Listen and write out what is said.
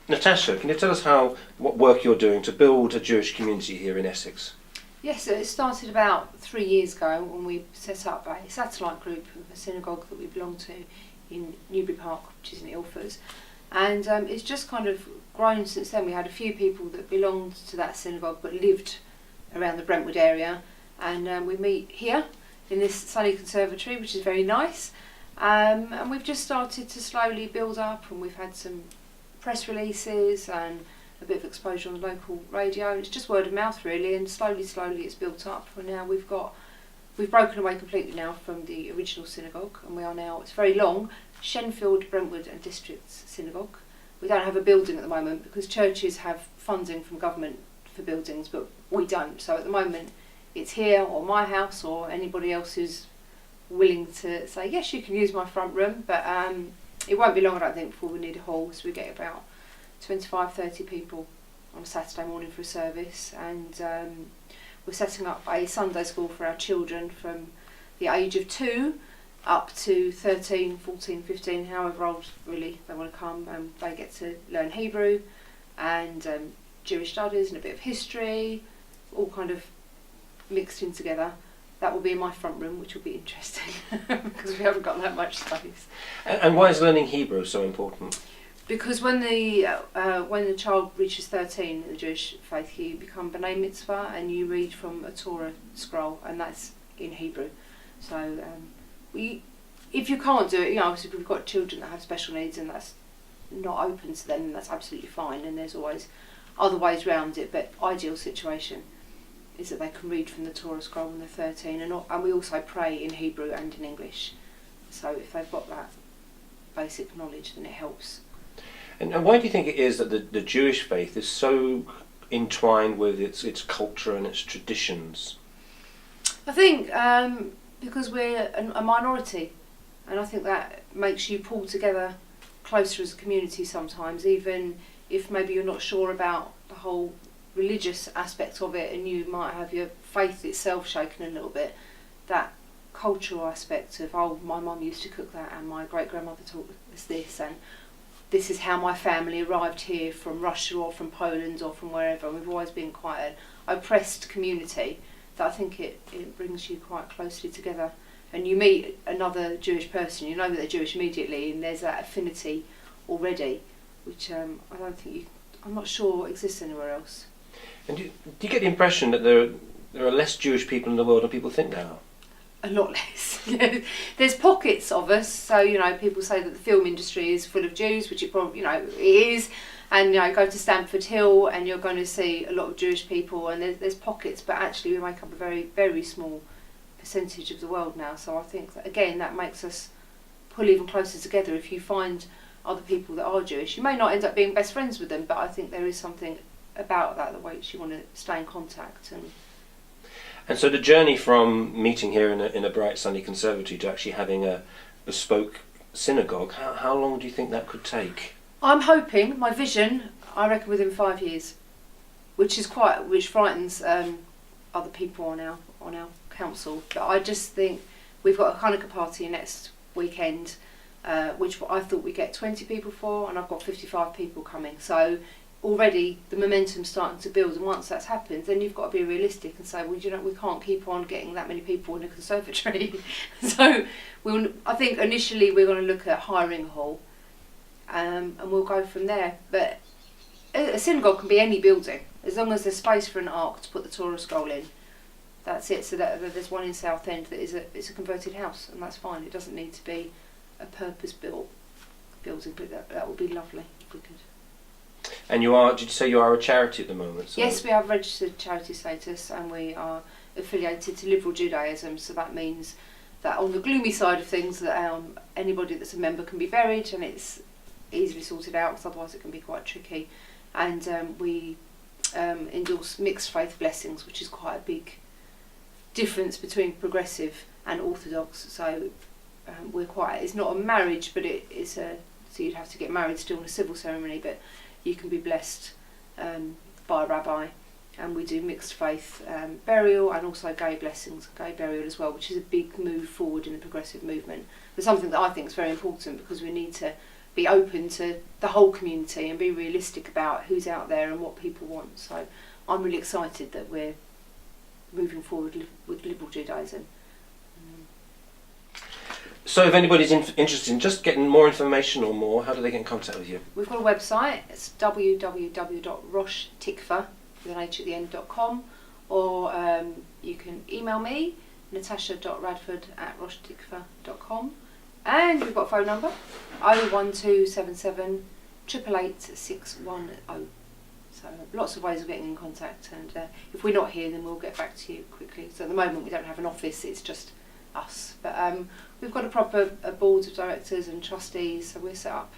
Natasha, can you tell us what work you're doing to build a Jewish community here in Essex? Yes, so it started about 3 years ago when we set up a satellite group of a synagogue that we belong to in Newbury Park, which is in Ilford. And it's just kind of grown since then. We had a few people that belonged to that synagogue but lived around the Brentwood area, and we meet here in this sunny conservatory, which is very nice. And we've just started to slowly build up, and we've had some press releases and a bit of exposure on the local radio. It's just word of mouth really, and slowly it's built up. And now we've broken away completely now from the original synagogue, and we are now, it's very long, Shenfield, Brentwood and District Synagogue. We don't have a building at the moment because churches have funding from government for buildings, but we don't. So at the moment it's here or my house or anybody else who's willing to say, yes, you can use my front room, but it won't be long, I don't think, before we need a hall. So we get about 25-30 people on a Saturday morning for a service, and we're setting up a Sunday school for our children from the age of 2 up to 13, 14, 15, however old really they want to come. They get to learn Hebrew and Jewish studies and a bit of history, all kind of mixed in together. That will be in my front room, which will be interesting because we haven't got that much space. And why is learning Hebrew so important? Because when the child reaches 13 in the Jewish faith, you become B'nai Mitzvah and you read from a Torah scroll, and that's in Hebrew. So if you can't do it, obviously we've got children that have special needs and that's not open to them, that's absolutely fine, and there's always other ways around it, but ideal situation is that they can read from the Torah scroll when they're 13, and we also pray in Hebrew and in English. So if they've got that basic knowledge, then it helps. And why do you think it is that the Jewish faith is so entwined with its culture and its traditions? I think because we're a minority, and I think that makes you pull together closer as a community sometimes, even if maybe you're not sure about the whole religious aspect of it and you might have your faith itself shaken a little bit. That cultural aspect of, oh, my mum used to cook that and my great-grandmother taught us this, and this is how my family arrived here from Russia or from Poland or from wherever. We've always been quite an oppressed community that I think it brings you quite closely together. And you meet another Jewish person, you know that they're Jewish immediately, and there's that affinity already, which I'm not sure exists anywhere else. And do you get the impression that there are less Jewish people in the world than people think there are? A lot less. There's pockets of us, so people say that the film industry is full of Jews, which it probably it is, and go to Stamford Hill and you're going to see a lot of Jewish people, and there's pockets, but actually we make up a very, very small percentage of the world now. So I think that, again, that makes us pull even closer together. If you find other people that are Jewish, you may not end up being best friends with them, but I think there is something about that that makes you want to stay in contact. And so the journey from meeting here in a bright sunny conservatory to actually having a bespoke synagogue, how long do you think that could take? I'm hoping, my vision, I reckon within 5 years, which frightens other people on our council. But I just think we've got a Hanukkah party next weekend, which I thought we'd get 20 people for, and I've got 55 people coming. So already the momentum's starting to build, and once that's happened, then you've got to be realistic and say, well, we can't keep on getting that many people in a conservatory. So I think initially we're going to look at hiring a hall, and we'll go from there. But a synagogue can be any building, as long as there's space for an ark to put the Torah scroll in. That's it. So that there's one in Southend that it's a converted house, and that's fine. It doesn't need to be a purpose-built building, but that would be lovely if we could. And did you say you are a charity at the moment? So yes, we have registered charity status, and we are affiliated to Liberal Judaism, so that means that on the gloomy side of things, that anybody that's a member can be buried, and it's easily sorted out, because otherwise it can be quite tricky. And we endorse mixed faith blessings, which is quite a big difference between progressive and orthodox. So it's not a marriage, but so you'd have to get married still in a civil ceremony, but you can be blessed by a rabbi, and we do mixed faith burial and also gay blessings, gay burial as well, which is a big move forward in the progressive movement. But something that I think is very important, because we need to be open to the whole community and be realistic about who's out there and what people want. So I'm really excited that we're moving forward with liberal Judaism. So if anybody's interested in just getting more information or more, how do they get in contact with you? We've got a website. It's www.roshtikva.com, or you can email me, natasha.radford@roshtikva.com, and we've got a phone number, 01277 888 610. So lots of ways of getting in contact, and if we're not here then we'll get back to you quickly. So at the moment we don't have an office, it's just us, but we've got a proper board of directors and trustees, so we're set up